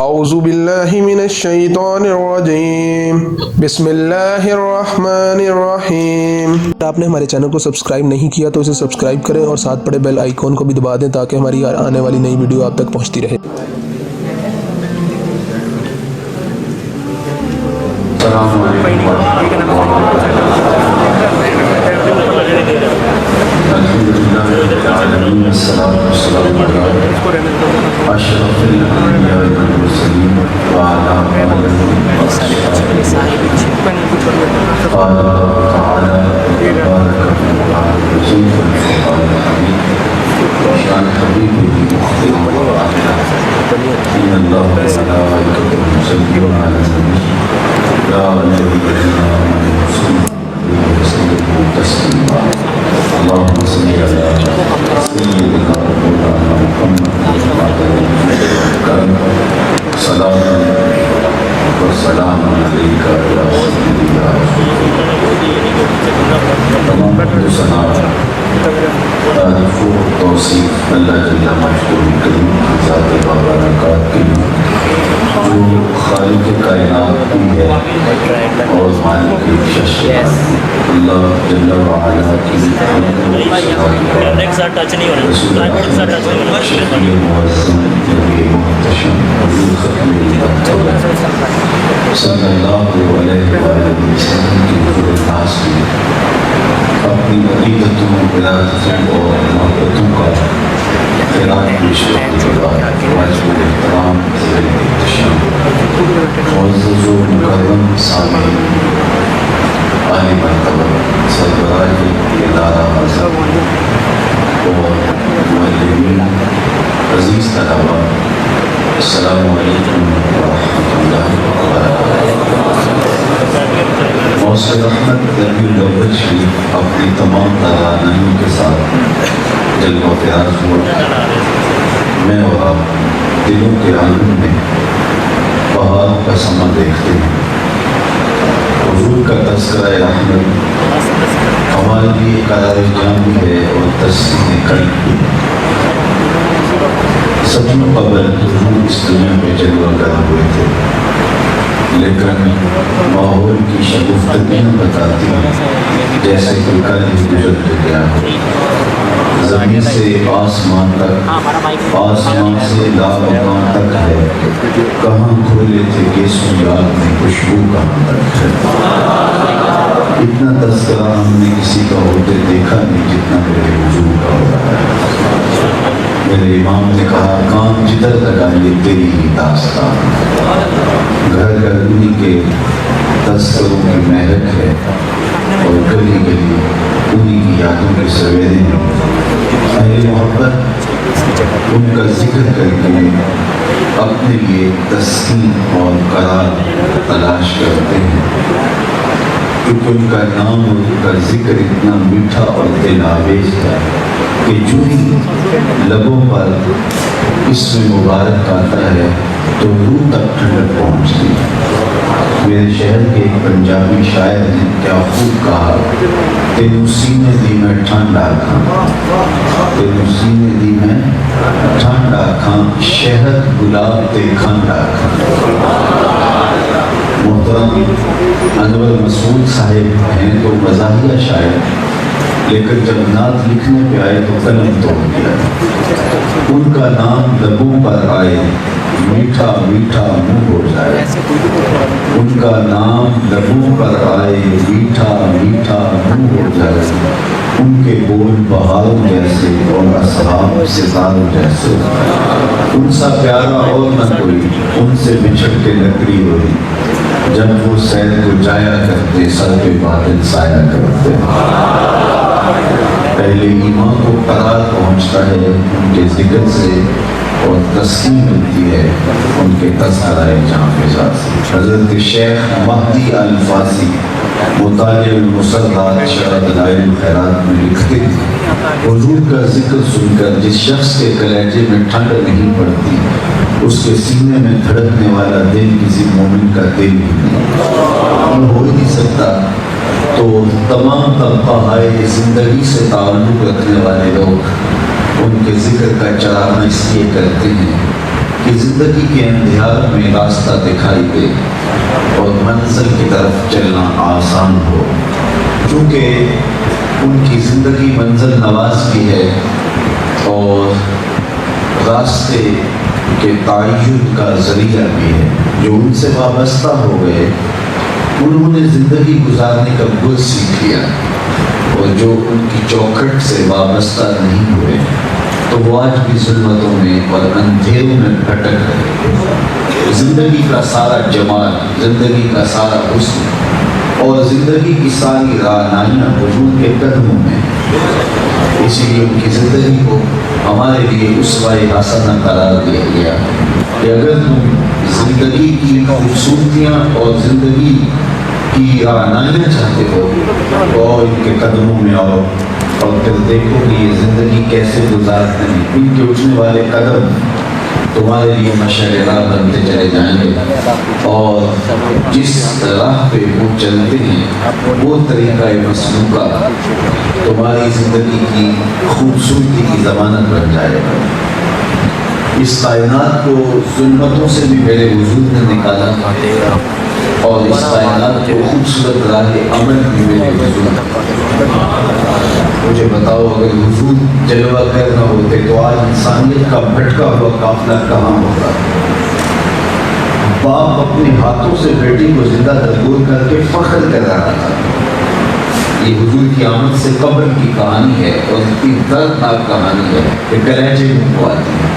اعوذ باللہ من الشیطان الرجیم بسم اللہ الرحمن الرحیم۔ آپ نے ہمارے چینل کو سبسکرائب نہیں کیا تو اسے سبسکرائب کریں اور ساتھ پڑے بیل آئیکن کو بھی دبا دیں تاکہ ہماری آنے والی نئی ویڈیو آپ تک پہنچتی رہے۔ السلام علیکم ورحمۃ اللہ العالمین، الصلاۃ والسلام علی اشرف الانبیاء والمرسلین وعلی آلہ وصحبہ قال اللہ تعالی تبارک وتعالى وجیب الفرقان الحمید شان حبیبہ مخبر ان اللہ وملائکتہ یصلون علی النبی یا ایھا الذین آمنوا صلوا علیہ وسلموا تسلیما۔ اللهم صل على سيدنا مولانا محمد سلام وسلام عليك يا سيدي يا رسول الله۔ تمام ثنا تعریف و توصیف اللہ جل مجدہ کریم کی ذات بابرکات کی جو خالق کائنات بھی ہے اور مالک شخصیت اللہ جل وعلا کی صلی اللہ علیہ وسلم کی ناس کی اپنی عقیدتوں ولادتوں اور محبتوں کا خراج پیش کرنے کے بعد واجب احترام زیر احتشام معزز و مکرم سامعین عالی مرتبہ سربراہ ادارہ اعظم اور معلمین عزیز طلباء، السلام علیکم ورحمۃ اللہ وبرکاتہ۔ موسم رحمت ربیع الاول شریف اپنی تمام ترانیوں کے ساتھ جلوہ فراز ہوا۔ میں اور آپ دلوں کے عالم میں بہار کا سما دیکھتے ہیں۔ حضور کا تذکرہ رحمت ہمارے لیے قرار جان بھی ہے اور تسکین قلب بھی۔ صدیوں قبل حضور اس دنیا میں جلوہ گر ہوئے تھے، لیکن ماحول کی شگفتگیاں بتاتی ہیں جیسے کہ کل ہی گزر کے گیا ہو۔ زمین سے آسمان تک، آسمان سے لامکان تک ہے، کہاں کھولے تھے گیسوں یاد میں خوشبو کہاں تک ہے۔ اتنا تذکرہ ہم نے کسی کا ہوتے دیکھا نہیں جتنا میرے حضور کا ہو رہا ہے۔ میرے امام نے کہا کام جدھر لگائیے تیری ہی داستان، گھر گھر انہی کے تذکروں کی مہک ہے اور گلی گلی انہی کی یادوں کے سویرے ہیں۔ اہل محبت ان کا ذکر کر کے اپنے لیے تسکین اور قرار تلاش کرتے ہیں، کیونکہ ان کا نام اور ان کا ذکر اتنا میٹھا اور دل آویز ہے کہ جو ہی لبوں پر اسم مبارک آتا ہے تو روح تک ٹھنڈک پہنچتی ہے۔ میرے شہر کے ایک پنجابی شاعر نے کیا خوب کہا، تینوں سینے دی میں ٹھنڈا کھاں، تینوں سینے دی میں ٹھنڈا کھاں، شہد گلاب تے کھنڈا کھاں۔ محترم انور مسعود صاحب ہیں تو مزاحیہ شاعر، لیکن جب نعت لکھنے پہ آئے تو قلم توڑ گیا۔ ان کا نام لبوں پر آئے میٹھا میٹھا منہ ہو جائے، ان کا نام لبوں پر آئے میٹھا میٹھا منہ ہو جائے، ان کے بول بہاروں جیسے اور اصحاب ستاروں جیسے، ان سا پیارا اور نہ کوئی، ان سے بچھڑ کے لکڑی ہوئی، جب وہ سیر کو جایا کرتے سر پہ بادل سایہ کرتے۔ پہلے ایمان کو قرار پہنچتا ہے ان کے ذکر سے اور تسکین ملتی ہے ان کے تذکرہ جاں فضا سے۔ حضرت شیخ مہدی الفاسی مطالع المسرات شرح دلائل الخیرات میں لکھتے ہیں، حضور کا ذکر سن کر جس شخص کے کلیجے میں ٹھنڈ نہیں پڑتی اس کے سینے میں دھڑکنے والا دل کسی مومن کا دل ہی نہیں ہو ہی نہیں سکتا۔ تو تمام طبقہ زندگی سے تعلق رکھنے والے لوگ ان کے ذکر کا چراغاں اس لیے کرتے ہیں کہ زندگی کے اندھیار میں راستہ دکھائی دے اور منزل کی طرف چلنا آسان ہو، چونکہ ان کی زندگی منزل نواز کی ہے اور راستے کے تعین کا ذریعہ بھی ہے۔ جو ان سے وابستہ ہو گئے انہوں نے زندگی گزارنے کا گل سیکھ لیا، اور جو ان کی چوکھٹ سے وابستہ نہیں ہوئے تو وہ آج بھی ظلمتوں میں اور اندھیروں میں بھٹک رہے۔ زندگی کا سارا جمال، زندگی کا سارا حسن اور زندگی کی ساری رہنمائیاں حضور کے قدموں میں، اسی لیے ان کی زندگی کو ہمارے لیے اسوہ حسنہ قرار دیا گیا کہ اگر تم زندگی کی خوبصورتیاں اور زندگی کی رہنمائیاں چاہتے ہو تو ان کے قدموں میں آؤ اور پھر دیکھو کہ یہ زندگی کیسے گزارتے ہیں۔ ان کے اٹھنے والے قدم تمہارے لیے مشعل راہ بنتے چلے جائیں گے، اور جس راہ پہ وہ چلتے ہیں وہ طریقہ مسلوکہ تمہاری زندگی کی خوبصورتی کی ضمانت بن جائے گا۔ اس کائنات کو ظلمتوں سے بھی میرے حضور نے نکالا، اور اس کائنات کو خوبصورت راہ عمل بھی میرے حضور نے۔ مجھے بتاؤ اگر حضور جلوہ گر نہ ہوتے تو آج انسانیت کا بھٹکا ہوا قافلہ کہاں ہوتا؟ باپ اپنے ہاتھوں سے بیٹی کو زندہ درگور کر کے فخر کر رہا تھا۔ یہ حضور کی آمد سے قبر کی کہانی ہے، اور اتنی دردناک کہانی ہے کہ کلیجے منہ کو آتی ہے۔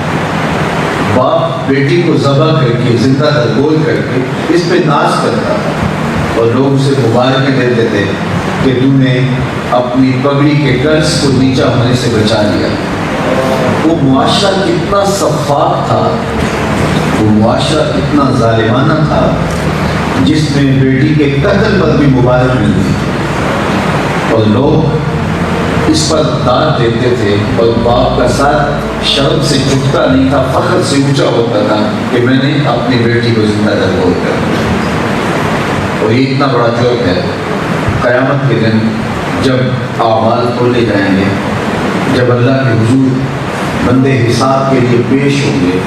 باپ بیٹی کو ذبح کر کے زندہ درگور کر کے اس پہ ناز کرتا تھا، اور لوگ اسے مبارکیں دیتے تھے کہ تو نے اپنی پگڑی کے قرض کو نیچا ہونے سے بچا لیا۔ وہ معاشرہ کتنا شفاف تھا، وہ معاشرہ کتنا ظالمانہ تھا، جس میں بیٹی کے قتل پر بھی مبارک ملتی، اور لوگ اس پر داد دیتے تھے، اور باپ کا ساتھ شرم سے جھکتا نہیں تھا، فخر سے اونچا ہوتا تھا کہ میں نے اپنی بیٹی کو زندہ درگور کر دیا۔ اور یہ اتنا بڑا جرم ہے، قیامت کے دن جب اعمال کھولے جائیں گے، جب اللہ کے حضور بندے حساب کے لیے پیش ہوں گے،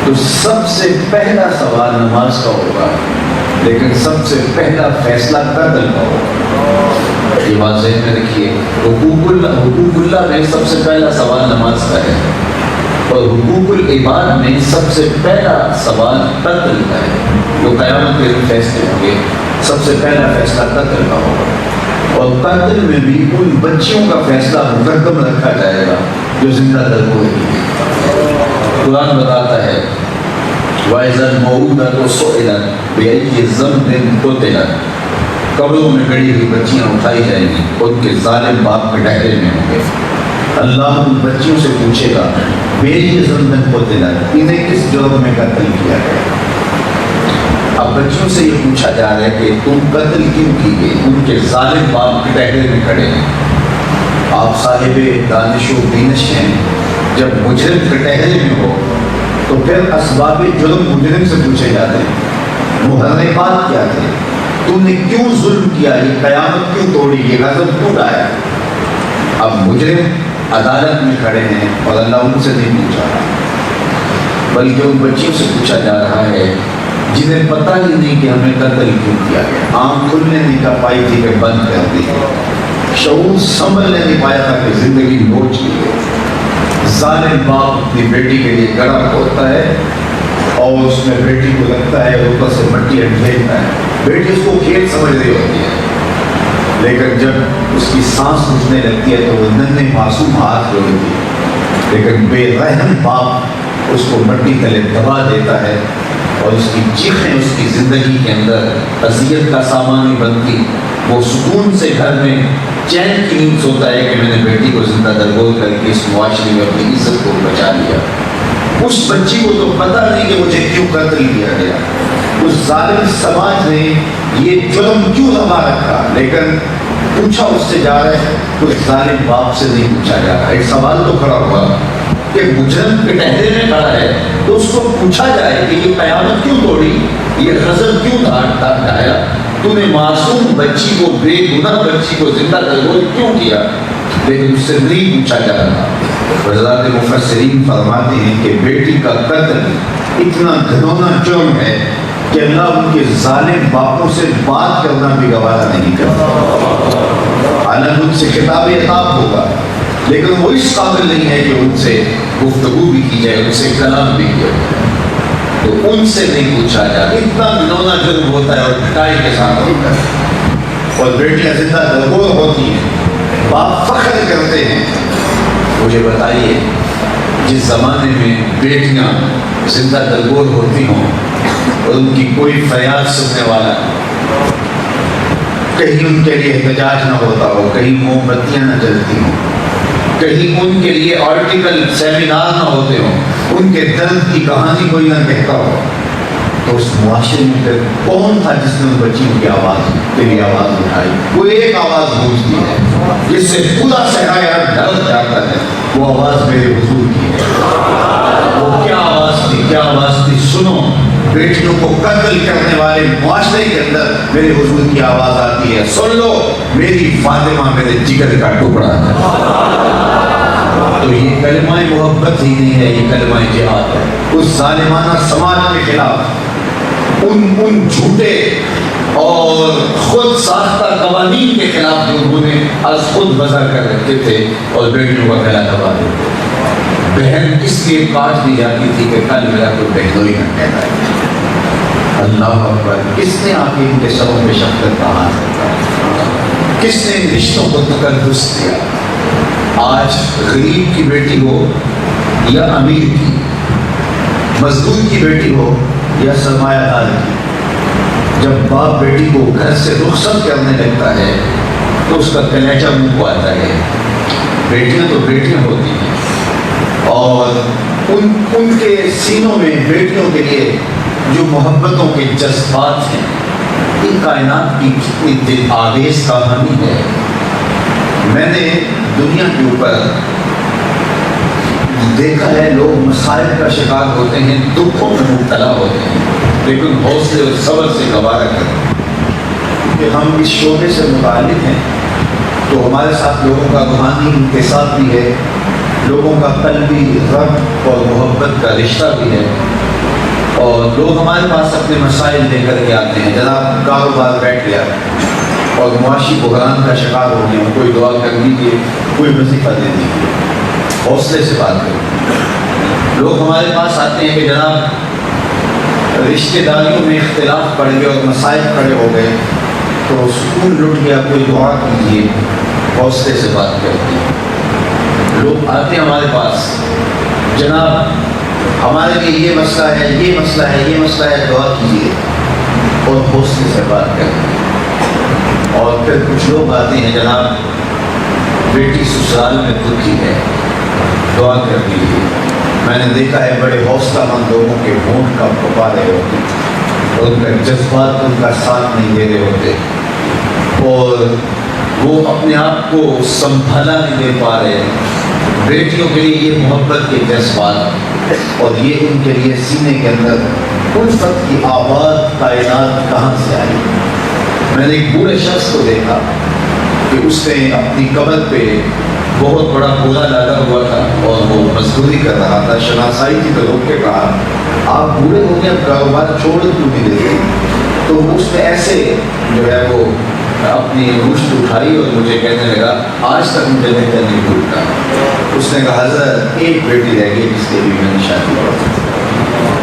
تو سب سے پہلا سوال نماز کا ہوگا، لیکن سب سے پہلا فیصلہ قتل کا ہوگا۔ یہ بات ذہن میں رکھیے، حقوق اللہ میں سب سے پہلا سوال نماز کا ہے، اور حقوق العباد میں سب سے پہلا سوال قتل کا ہے۔ جو قیامت کے دن فیصلے ہوں گے، سب سے پہلا فیصلہ قتل کا ہوگا، اور قتل میں بھی ان بچیوں کا فیصلہ مقدم رکھا جائے گا جو زندہ درگور ہیں۔ قرآن بتاتا ہے وَإِذَا الْمَوْءُودَةُ سُئِلَتْ بِأَيِّ ذَنبٍ قُتِلَتْ، قبروں میں گڑی ہوئی بچیاں اٹھائی جائیں گی، ان کے ظالم باپ کے ڈہرے میں ہوں گے۔ اللہ ان بچیوں سے پوچھے گا بِأَيِّ ذَنبٍ قُتِلَتْ، انہیں کس جرم میں قتل کیا گیا؟ اب بچیوں سے یہ پوچھا جا رہا ہے کہ تم قتل کیوں کی گئی؟ ان کے ظالم باپ کے ڈہرے میں کھڑے ہیں۔ آپ صاحب دانش و بینش ہیں، جب مجرم کے ڈہرے میں ہو تو پھر اسباب جرم مجرم سے پوچھے جاتے ہیں، محرکات کیا تھے، تم نے کیوں ظلم کیا، یہ قیامت کیوں توڑی، یہ غضب کیوں ڈایا؟ اب مجرم عدالت میں کھڑے ہیں اور اللہ ان سے نہیں پوچھا رہا، بلکہ ان بچیوں سے پوچھا جا رہا ہے جنہیں پتہ ہی نہیں کہ ہمیں قتل کیوں کیا گیا، آنکھ کھلنے نہیں کا پائی تھی کہ بند کر دی، شعور سنبھلنے نہیں پایا تھا کہ زندگی نوچ لی ہے۔ ظالم باپ اپنی بیٹی کے لیے گڑھا کھودتا ہے اور اس میں بیٹی کو لگتا ہے اوپر سے مٹی ڈھیلتا ہے، بیٹی اس کو کھیل سمجھ رہی ہوتی ہے، لیکن جب اس کی سانس اٹھنے لگتی ہے تو وہ ننھے معصوم ہاتھ جوڑتی ہے، لیکن بے رحم باپ اس کو مٹی تلے دبا دیتا ہے، اور اس کی چیخیں اس کی زندگی کے اندر اذیت کا سامان ہی بنتی۔ وہ سکون سے گھر میں چین کی نیند سوتا ہے کہ میں نے بیٹی کو زندہ درگور کر کے اس معاشرے میں اپنی عزت کو بچا لیا۔ اس بچی کو تو پتہ نہیں کہ مجھے کیوں قتل کیا گیا، اس ظالم سماج نے یہ جرم کیوں روا رکھا، لیکن پوچھا اس سے جا رہا ہے، اس ظالم باپ سے نہیں پوچھا جا رہا۔ ایک سوال تو کھڑا ہوا کہ مجرم کے ڈہرے میں کھڑا ہے تو اس کو پوچھا جائے کہ یہ قیامت کیوں توڑی، یہ غضب کیوں ڈھایا، تو نے معصوم بچی کو، بے گناہ بچی کو زندہ درگور کیوں کیا، لیکن اس سے نہیں پوچھا جا رہا۔ حضرات مفسرین فرماتے ہیں کہ بیٹی کا قتل اتنا گھنونا جرم ہے کہ اللہ ان کے ظالم باپوں سے بات کرنا بھی گوارا نہیں کرتا۔ حالانکہ ان سے خطاب عتاب ہوگا، لیکن وہ اس قابل نہیں ہے کہ ان سے گفتگو بھی کی جائے، ان سے کلام بھی کیا جائے، تو ان سے نہیں پوچھا جائے۔ اتنا گھنونا جرم ہوتا ہے اور پٹائی کے ساتھ ہوتا ہے، اور بیٹیاں زندہ درگور ہوتی ہیں، باپ فخر کرتے ہیں۔ مجھے بتائیے، جس زمانے میں بیٹیاں زندہ درگور ہوتی ہوں اور ان کی کوئی فریاد سننے والا، کہیں ان کے لیے احتجاج نہ ہوتا ہو، کہیں موم بتیاں نہ جلتی ہوں، کہیں ان کے لیے آرٹیکل سیمینار نہ ہوتے ہوں، ان کے درد کی کہانی کوئی نہ کہتا ہو، تو اس معاشرے میں پھر کون تھا جس نے ان بچیوں کی آواز، تیری آواز اٹھائی؟ وہ ایک آواز گونجتی ہے جس سے پورا صحرا ڈر جاتا ہے، وہ آواز میرے حضور کی ہے۔ وہ کیا آواز تھی، کیا آواز تھی؟ سنو، بیٹیوں کو قتل کرنے والے معاشرے کے اندر میرے حضور کی آواز آتی ہے، سن لو، میری فاطمہ میرے جگر کا ٹکڑا ہے۔ تو یہ کلمہ محبت ہی نہیں ہے، یہ کلمہ جہاد ہے۔ اس ظالمانہ سماج کے خلاف، ان جھوٹے اور خود ساختہ قوانین کے خلاف جو انہوں نے از خود وضع کر رکھے تھے اور بیٹیوں کا گلا دبا دیتے۔ بہن اس لیے کاٹ دی جاتی تھی کہ کل میرا کوئی بہنوئی نہ کہتا ہے۔ اللہ اکبر! کس نے آپ ان کے سروں میں شفقت کا ہاتھ رکھا؟ کس نے ان رشتوں کو تقدس دیا؟ آج غریب کی بیٹی ہو یا امیر کی، مزدور کی بیٹی ہو یا سرمایہ دار کی، جب باپ بیٹی کو گھر سے رخصت کرنے لگتا ہے تو اس کا کلیجہ منہ کو آتا ہے۔ بیٹیاں تو بیٹیاں ہوتی ہیں، اور ان کے سینوں میں بیٹیوں کے لیے جو محبتوں کے جذبات ہیں، ان کائنات کی کتنی دل آویز کہانی ہے۔ میں نے دنیا کے اوپر دیکھا ہے، لوگ مسائل کا شکار ہوتے ہیں، دکھوں میں مبتلا ہوتے ہیں، لیکن حوصلے اور صبر سے گوارا کرتے ہیں کہ ہم اس شعبے سے متعلق ہیں، تو ہمارے ساتھ لوگوں کا روحانی انتصاب بھی ہے، لوگوں کا قلبی ربط اور محبت کا رشتہ بھی ہے، اور لوگ ہمارے پاس اپنے مسائل لے کر کے آتے ہیں۔ جناب کاروبار بیٹھ گیا اور معاشی بحران کا شکار ہو گیا، کوئی دعا کر دیجیے، کوئی وظیفہ دے دیجیے، حوصلے سے بات کریں۔ لوگ ہمارے پاس آتے ہیں کہ جناب رشتہ داریوں میں اختلاف پڑ گئے اور مسائل کھڑے ہو گئے، تو سکون لٹ گیا، کوئی دعا کیجیے، حوصلے سے بات کرتے ہیں۔ لوگ آتے ہیں ہمارے پاس، جناب ہمارے لیے یہ مسئلہ ہے، یہ مسئلہ ہے، یہ مسئلہ ہے، دعا کیجیے، اور حوصلے سے بات کرتے ہیں۔ اور پھر کچھ لوگ آتے ہیں، جناب بیٹی سسرال میں دکھی ہے، دعا کر دیجیے۔ میں نے دیکھا ہے بڑے حوصلہ مند لوگوں کے ہونٹ کا پھپا رہے ہوتے ہیں، اور ان کا جذبات ان کا ساتھ نہیں دے رہے ہوتے، اور وہ اپنے آپ کو سنبھالا نہیں دے پا رہے۔ بیٹیوں کے لیے یہ محبت کے جذبات، اور یہ ان کے لیے سینے کے اندر الفت کی آواز کائنات کہاں سے آئی؟ میں نے ایک بوڑھے شخص کو دیکھا کہ اس نے اپنی کمر پہ بہت بڑا بوجھ لادا ہوا تھا اور وہ مزدوری کر رہا تھا، شناسائی کی تو روک کے کہا، آپ بوڑھے ہو گئے، اب کاروبار چھوڑ کیوں نہیں دیتے؟ تو اس نے ایسے جو ہے وہ اپنی مشت اٹھائی اور مجھے کہنے لگا، آج تک مجھے بہتر نہیں بھولتا۔ اس نے کہا، حضرت ایک بیٹی رہ گئی جس کے لیے میں نے شادی کیا۔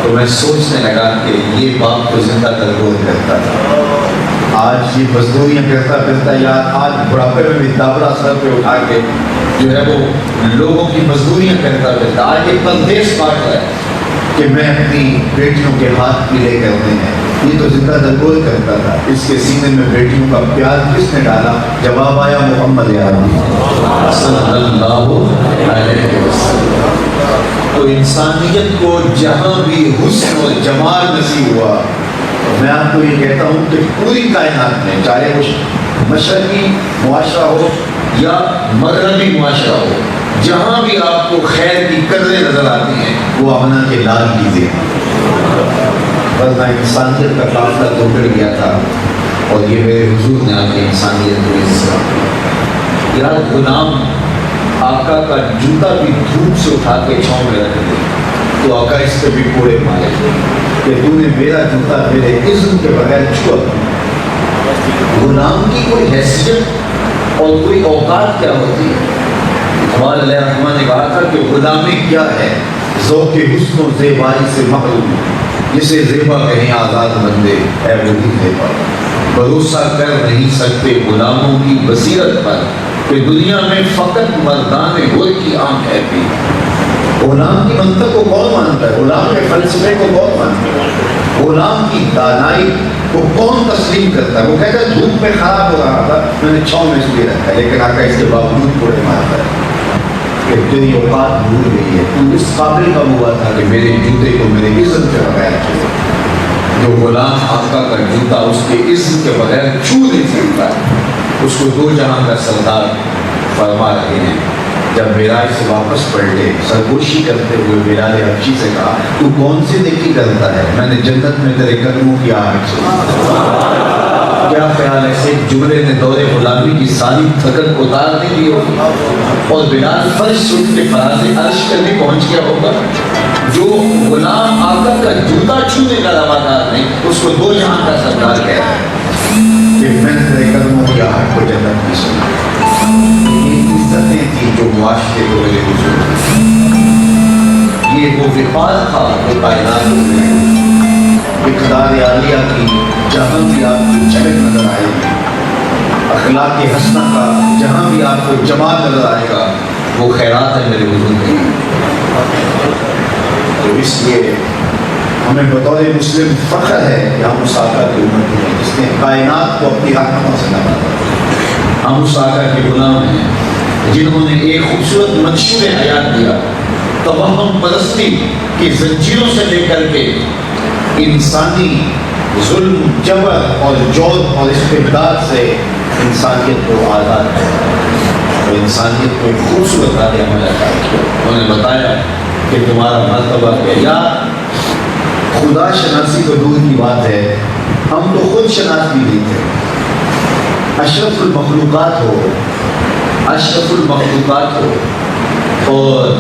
تو میں سوچنے لگا کہ یہ باپ تو زندہ درگور کرتا تھا، آج یہ مزدوریاں کرتا پھرتا، یا آج بڑھاپے میں بھی دابڑا سر پہ اٹھا کے جو ہے وہ لوگوں کی مزدوریاں کرتا پھرتا، آج ایک پردیس کاٹ رہا ہے کہ میں اپنی بیٹیوں کے ہاتھ پیلے کرنے ہیں۔ یہ تو زندہ درگور کرتا تھا، اس کے سینے میں بیٹیوں کا پیار کس نے ڈالا؟ جواب آیا محمد عربی صلی اللہ علیہ وسلم۔ تو انسانیت کو جہاں بھی حسن اور جمال نصیب ہوا، میں آپ کو یہ کہتا ہوں کہ پوری کائنات میں، چاہے وہ مشرقی معاشرہ ہو یا مغربی معاشرہ ہو، جہاں بھی آپ کو خیر کی قدریں نظر آتی ہیں، وہ امنا کے لال چیزیں ہیں، ورنہ انسانیت کا قافلہ تو بڑھ گیا تھا، اور یہ میرے حضور نے آپ کی انسانیت کو عزت دیا۔ یار غلام آقا کا جوتا بھی دھوپ سے اٹھا کے چھاؤں میں رکھ دے تو آقا اس پہ بھی کوڑے مارے کہ تو نے میرا جوتا میرے اذن کے بغیر چھوا۔ غلام کی کوئی حیثیت اور کوئی اوقات کیا ہوتی ہے؟ اقبال علیہ الرحمٰن نے کہا تھا کہ غلامی کیا ہے؟ ذوق حسن و زیبائی سے محروم، جسے زیبا کہیں آزاد بندے اے وہی زیبا۔ بھروسہ کر نہیں سکتے غلاموں کی بصیرت پر کہ دنیا میں فقط مردان گل کی آنکھ ہے بھی۔ غلام کی منطق کو کون مانتا ہے؟ غلام کے فلسفے کو کون مانتا ہے؟ غلام کی دانائی کو کون تسلیم کرتا ہے؟ وہ کہتا ہے دھوپ میں خراب ہو رہا تھا، میں نے چھاؤں میں اس لیے رکھا ہے، لیکن آقا اس کے باوجود کوڑے مارتا ہے کہ تیری اوقات بھول گئی ہے، تو اس قابل کب ہوا تھا کہ میرے جوتے کو میرے عزت کے بغیر چھوڑے۔ جو غلام آقا کا جوتا اس کے عزت کے بغیر چھو نہیں سکتا، اس کو دو جہاں کا سردار فرما رہے ہیں۔ جب معراج سے واپس پلٹے، سرگوشی کرتے ہوئے بلال حبشی سے کہا تو کون سی نیکی کرتا ہے؟ میں نے جنت میں تیرے قدموں کی آہٹ سنی۔ کیا خیال ہے ایک جملے نے دور غلامی کی ساری تھکن اتار نہیں دی ہوگی؟ اور بلال فرش سن کے فراز عرش پر بھی پہنچ گیا ہوگا۔ جو غلام آقا کا جوتا چھونے کا روادار نہیں، اس کو دو جہاں کا سردار کہہ رہا ہے کہ میں نے تیرے قدموں کی آہٹ کو جنت کی سنی۔ یہ عزتیں تھیں جو معاشرے کو میرے حضور تھی۔ یہ وہ وقار تھا جو کائنات میں اقتدار عالیہ کی جہاں بھی آپ کو جھلک نظر آئے گی، اخلاق حسنہ کا جہاں بھی آپ کو جمال نظر آئے گا، وہ خیرات ہے میرے حضور کی۔ تو اس لیے ہمیں بطور مسلم فخر ہے کہ ہم اس آقا کی امت ہیں جس نے کائنات کو اپنی رحمتوں سے نوازا۔ ہم اس آقا کے غلام ہیں جنہوں نے ایک خوبصورت منشور حیات دیا، توہم پرستی کی زنجیروں سے لے کر کے انسانی ظلم، جبر اور جور اور استبداد سے انسانیت کو آزاد کیا اور انسانیت کو ایک خوبصورت عالیہ عمل عطا کیا۔ انہوں نے بتایا کہ تمہارا مرتبہ کیا، یا خدا شناسی تو دور کی بات ہے، ہم تو خود شناس بھی نہیں تھے۔ اشرف المخلوقات ہو، اشرف المخلوقات ہو اور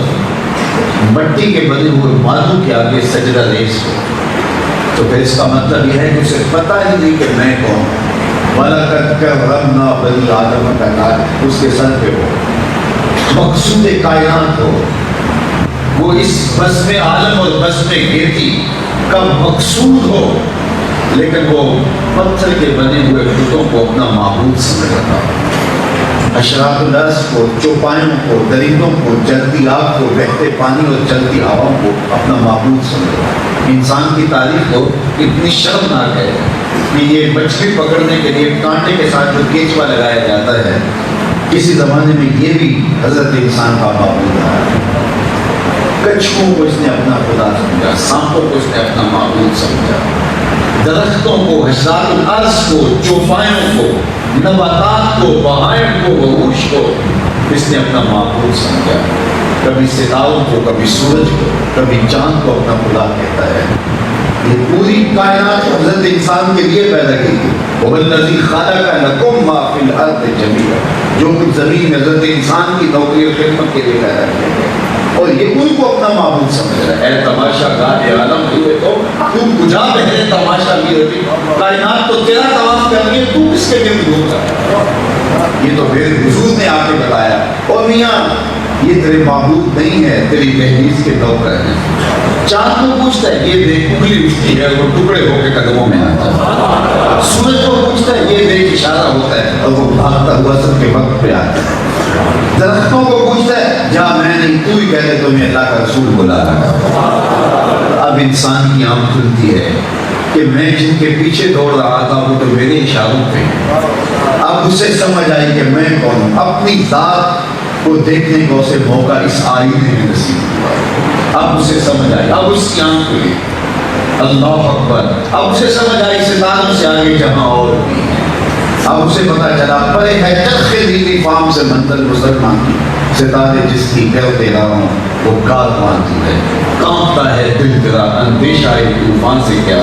مٹی کے بنے ہوئے مادوں کے آگے سجدہ ریز ہو، تو پھر اس کا مطلب یہ ہے کہ اسے پتہ ہی نہیں کہ میں کون ہوں۔ وَلَقَدْ كَرَّمْنَا بَنِي آدَمَ کا تاج اس کے سر پہ ہو، مقصود کائنات ہو، وہ اس بزم عالم اور بزم گیتی کا مقصود ہو، لیکن وہ پتھر کے بنے ہوئے بتوں کو اپنا معبود سمجھ رہا ہو۔ اشراف الارض کو، چوپایوں کو، درندوں کو، جلتی آگ کو، بہتے پانی اور چلتی ہواؤں کو اپنا معبود سمجھا۔ انسان کی تاریخ تو اتنی شرمناک ہے کہ یہ مچھلی پکڑنے کے لیے کانٹے کے ساتھ جو کیچوا لگایا جاتا ہے، کسی زمانے میں یہ بھی حضرت انسان کا معبود رہا ہے۔ کچھووں کو اس نے اپنا خدا سمجھا، سانپوں کو اس نے اپنا معبود سمجھا، درختوں کو، حشرات الارض کو، چوپایوں کو، نباتات کو، بہائم کو، وحوش کو اس نے اپنا معبود سمجھا۔ کبھی ستاروں کو، کبھی سورج کو، کبھی چاند کو اپنا خدا کہتا ہے۔ یہ پوری کائنات حضرت انسان کے لیے پیدا کی تھی۔ وَهُوَ الَّذِي خَلَقَ لَكُم مَّا فِي الْأَرْضِ جَمِيعًا، جو کچھ زمین میں حضرت انسان کی نوکری اور خدمت کے لیے پیدا کیا گیا، اور یہ ان کو اپنا معبود سمجھ رہا ہے۔ اے تماشا گاہ عالم ہوئے تو کجا بہرے تماشا بھی رہتی، کائنات تو تیرا طواف کر رہی ہے، تو کس کے گرد گھوم رہا ہے؟ یہ تو میرے حضور نے آ کے بتایا، اور میاں یہ تیرے معبود نہیں ہے، تیری دہلیز کے نوکر ہیں۔ چاند کو پوچھتا ہے، یہ دیکھ انگلی اٹھتی ہے وہ ٹکڑے ہو کے قدموں میں آتا ہے۔ سورج کو پوچھتا ہے، یہ دیکھ اشارہ ہوتا ہے اور وہ بھاگتا ہوا سب کے وقت پہ آتا ہے۔ درختوں کو پوچھتا ہے، جا میں نہیں، تو ہی کہہ دے تمہیں اللہ کا رسول بلا رہا۔ اب انسان کی آنکھ کھلتی ہے کہ میں جن کے پیچھے دوڑ رہا تھا وہ تو میرے اشاروں پہ، اب اسے سمجھ آئی کہ میں کون ہوں۔ اپنی ذات کو دیکھنے کو اسے موقع اس آئینے میں نصیب ہوا، اب اسے سمجھ آئی، اب اس کی آنکھ کھلی، اللہ اکبر، اب اسے سمجھ آئی ستاروں سے آگے جہاں اور بھی ہے۔ اب اسے پتا چلا پرے ہے چرخ نیلی فام سے منزل مسلمان کی، ستارے جس کی گرد راہوں وہ کاروان تو ہے، کانپتا ہے دل تیرا اندیشہ طوفان سے کیا،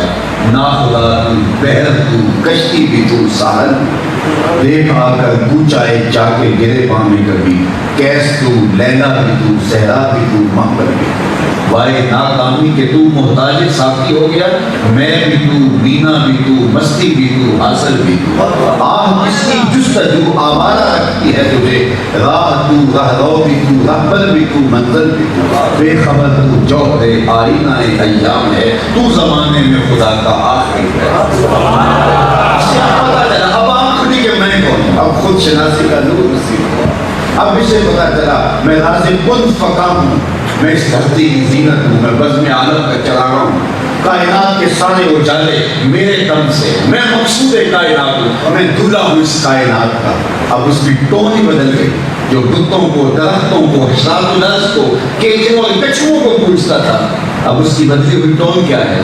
ناخدا تو بحر تو کشتی بھی تو ساحل، دیکھ آ کر تو چاہے جا کے گرے پاں میں کبھی، کیس تو لیلا بھی تو صحرا بھی تو محبت بھی، وائے ناکامی کے تو محتاج ساقی ہو گیا، میں بھی تو بینا بھی تو مستی بھی تو حاصل بھی تو، آہ کس کی جستجو آوارہ رکھتی ہے تجھے، راہ تو رہرو بھی تو رہبر بھی تو منزل بھی تو، بے خبر تو جوہر آئینہ ایام ہے، تو زمانے میں خدا کا آخری ہے۔ پتہ چلا اب آنکھ کھلی کہ میں کون ہوں، اب خود شناسی کا نور نصیب ہوا، اب اسے پتہ چلا میں رازق کن فقام ہوں، میں اس دھرتی کی زینت ہوں، میں بزم عالم کا چراغا ہوں، کائنات کے سارے اجالے میرے دم سے، میں مقصود کائنات ہوں، میں دلہا ہوں اس کائنات کا۔ اب اس کی ٹون ہی بدل گئی، جو بتوں کو، درختوں کو، حشرات و نرس کو، کیچوں اور کچھووں کو پوچھتا تھا، اب اس کی بدلی ہوئی ٹون کیا ہے؟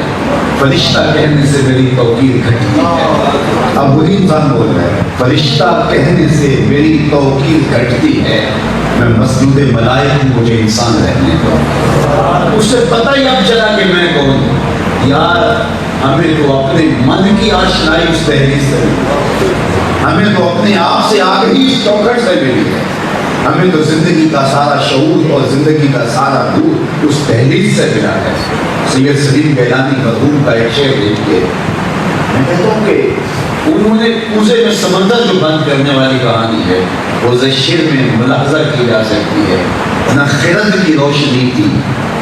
فرشتہ کہنے سے میری توقیر گھٹتی ہے۔ اب وہی انسان بول رہا ہے، فرشتہ کہنے سے میری توقیر گھٹتی ہے، میں مسجود ملائک ہوں، مجھے انسان رہنے دو۔ اس سے پتہ ہی اب چلا کہ میں کون ہوں۔ یار ہمیں تو اپنے من کی آشنائی اس تحریر سے ملی، ہمیں تو اپنے آپ سے آگے اس چوکھٹ سے ملی ہے، ہمیں تو زندگی کا سارا شعور اور زندگی کا سارا نور اس تحریر سے ملا ہے۔ سید سلیم گیلانی مرحوم کا ایک شعر دیکھیے، میں کہتا ہوں کہ انہوں نے کوزے میں سمندر جو بند کرنے والی کہانی ہے وہ شعر میں ملاحظہ کی جا سکتی ہے، نہ خرد کی روشنی تھی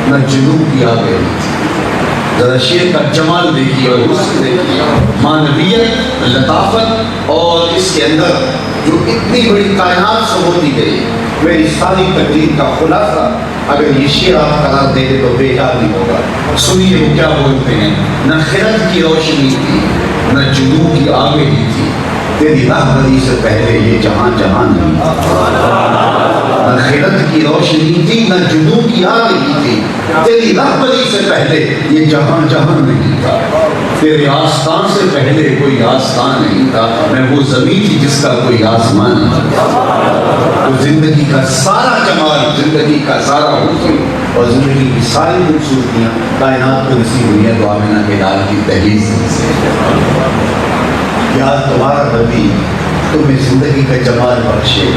نہ جنوب کی آگ رہی تھی۔ ذرا شعر کا جمال دیکھیے اور حسن دیکھیے، معنویت، لطافت، اور اس کے اندر جو اتنی بڑی کائنات سے ہوتی گئی۔ میری ساری تقریر کا خلاصہ اگر یہ شعر آپ قرار دے دے تو بے یاد نہیں ہوگا۔ سنیے وہ کیا بولتے ہیں، نہ خرد کی روشنی تھی نہ جنوب کی آگ ہی تھی، تیری راہبری سے پہلے یہ جہاں جہاں نہیں تھا۔ نہ خرد کی روشنی تھی نہ جنوب کی آگ ہی تھی، تیری راہبری سے پہلے یہ جہاں جہاں نہیں تھا، تیرے آستان سے پہلے کوئی آستان نہیں تھا، میں وہ زمین تھی جس کا کوئی آسمان نہیں تھا۔ تو زندگی کا سارا جمال، زندگی کا سارا حسن اور زندگی کی ساری خوبصورتیاں کائنات کو نصیب ہوئی ہیں تو آمنہ کے لال کی دہلیز سے۔ یا تمہارا نبی تمہیں زندگی کا جمال بخشے،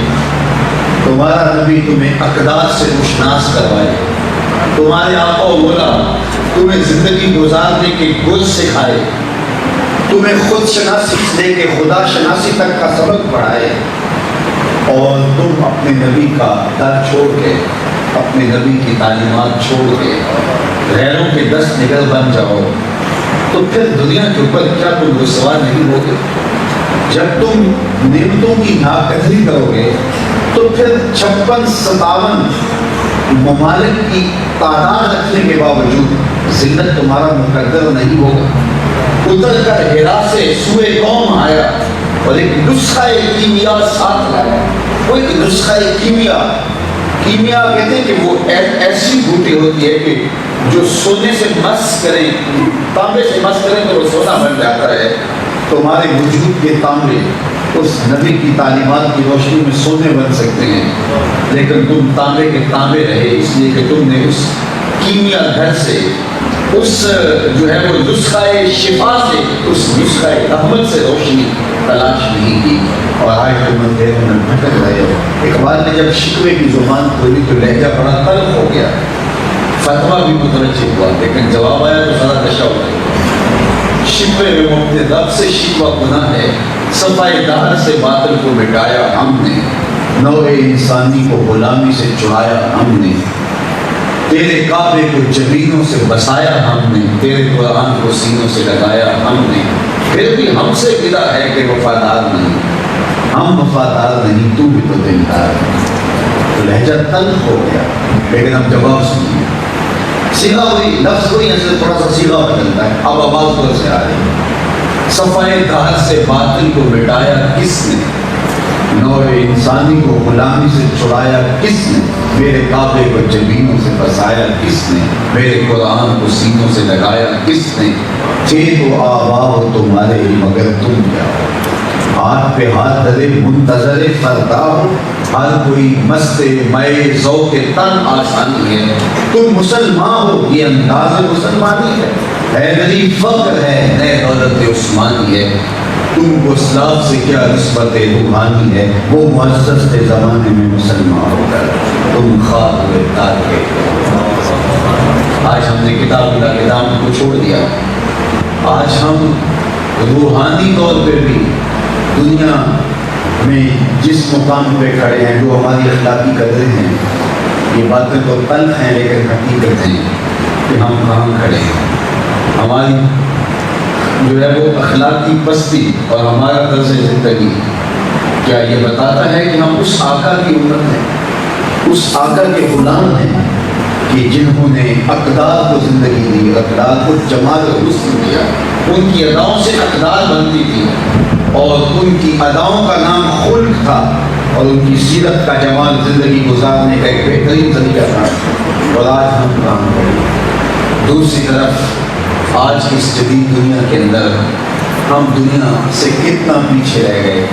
تمہارا نبی تمہیں اقدار سے روشناس کروائے، تمہارے آقا و مولا تمہیں زندگی گزارنے کے گل سکھائے، تمہیں خود شناسی سے لے کے خدا شناسی تک کا سبق پڑھائے، اور تم اپنے نبی کا در چھوڑ کے، اپنے نبی کی تعلیمات چھوڑ کے غیروں کے دست نگل بن جاؤ، تو پھر دنیا کے اوپر کیا تم رسوا نہیں ہوگے؟ جب تم نعمتوں کی ناقدری کرو گے تو پھر 56-57 ممالک کی تعداد رکھنے کے باوجود ذلت تمہارا مقدر نہیں ہوگا۔ اتر کر ہرا سے سوئے قوم آیا اور ایک نسخہ کیمیا ساتھ لایا۔ وہ ایک نسخہ کیمیا کہتے ہیں کہ وہ ایسی بوٹی ہوتی ہے کہ جو سونے سے مس کریں، تانبے سے مس کریں تو وہ سونا بن جاتا ہے۔ تمہارے وجود کے تانبے اس نبی کی تعلیمات کی روشنی میں سونے بن سکتے ہیں، لیکن تم تانبے کے تانبے رہے اس لیے کہ تم نے اس کیمیا گھر سے، اس جو ہے وہ نسخہ شفا سے، اس نسخہ رحمت سے روشنی تلاش نہیں کی، اور آج تم اندھیروں میں بھٹک رہے ہو۔ اقبال نے جب شکوے کی زبان کھولی تو لہجہ بڑا تلخ ہو گیا، فتویٰ بھی مترجم ہوا، لیکن جواب آیا تو سارا نشہ ہو گیا۔ شکوے میں مبتدی رب سے شکوہ گناہ ہے، صفائے دہر سے باطل کو مٹایا ہم نے، نوع انسانی کو غلامی سے چھڑایا ہم نے، تیرے کعبے کو جبینوں سے بسایا ہم نے، تیرے قرآن کو سینوں سے لگایا ہم نے، پھر بھی ہم سے گلا ہے کہ وفادار نہیں، ہم وفادار نہیں تو بھی تو دلدار ہے۔ تو لہجہ تلخ ہو گیا، لیکن اب جواب سنیے، سیغہ ہوئی، لفظ ہوئی، ایسے تھوڑا سا سیغہ بدلتا ہے، اب آواز دور سے آ رہی ہے۔ صفائے دہر سے باطل کو مٹایا کس نے، نوع انسانی کو غلامی سے چھڑایا کس نے، میرے کعبے کو جبینوں سے بسایا کس نے، میرے قرآن کو سینوں سے لگایا کس نے، تھے تو آباء تمہارے ہی مگر تم کیا ہو، ہاتھ پہ ہاتھ دھرے منتظر فردا ہو، ہر کوئی مست مئے ذوق تن آسانی ہے، تم مسلمان ہو یہ انداز مسلمانی ہے، حیدری فخر ہے نئے دولت عثمانی ہے، تم کو اسلاف سے کیا نسبت روحانی ہے، وہ معزز تھے زمانے میں مسلمان ہو کر تم خواب ہوئے تارکے۔ آج ہم نے کتاب اللہ کے دامن کو چھوڑ دیا، آج ہم روحانی طور پہ بھی دنیا میں جس مقام پہ کھڑے ہیں، جو ہماری اخلاقی قدریں ہیں، یہ باتیں تو تلخ ہیں لیکن حقیقت ہیں کہ ہم کہاں کھڑے ہیں۔ ہماری جو ہے وہ اخلاقی پستی اور ہمارا طرز زندگی کیا یہ بتاتا ہے کہ ہم اس آقا کی امت ہیں، اس آقا کے غلام ہیں کہ جنہوں نے اقدار کو زندگی دی، اقدار کو جمال و حسن دیا، ان کی اداؤں سے اقدار بنتی تھی اور ان کی اداؤں کا نام خلق تھا اور ان کی سیرت کا جمال زندگی گزارنے کا ایک بہترین ذریعہ تھا، اور آج ہم کام کریں۔ دوسری طرف آج کی اس جدید دنیا کے اندر ہم دنیا سے کتنا پیچھے رہ گئے۔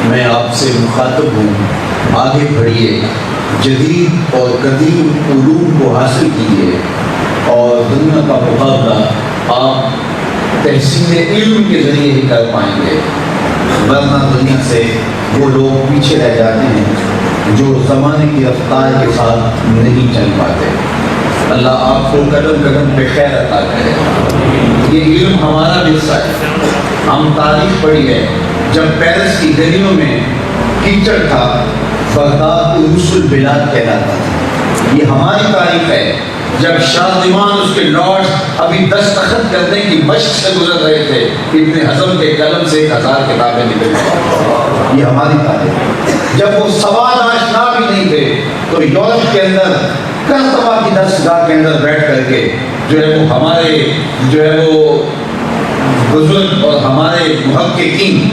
میں آپ سے مخاطب ہوں، آگے بڑھیے، جدید اور قدیم علوم کو حاصل کیجیے اور دنیا کا مقابلہ آپ تحصیل علم کے ذریعے ہی کر پائیں گے، ورنہ دنیا سے وہ لوگ پیچھے رہ جاتے ہیں جو زمانے کی رفتار کے ساتھ نہیں چل پاتے۔ اللہ آپ کو قدم قدم پہ خیر عطا کرے۔ یہ علم ہمارا حصہ ہے۔ ہم تاریخ پڑھی ہے، جب پیرس کی گلیوں میں کیچڑ تھا، بغداد عروس البلاد کہلاتا تھا۔ یہ ہماری تاریخ ہے، جب شاہزمان اس کے لارڈ ابھی دستخط کرنے کی مشق سے گزر رہے تھے، ابن حزم کے قلم سے 1000 کتابیں نکل گئی۔ یہ ہماری تاریخ ہے۔ جب وہ سواد آشنا بھی نہیں تھے تو یورپ کے اندر کرتبہ کی دستگاہ کے اندر بیٹھ کر کے جو ہے وہ ہمارے جو ہے وہ بزرگ اور ہمارے محققین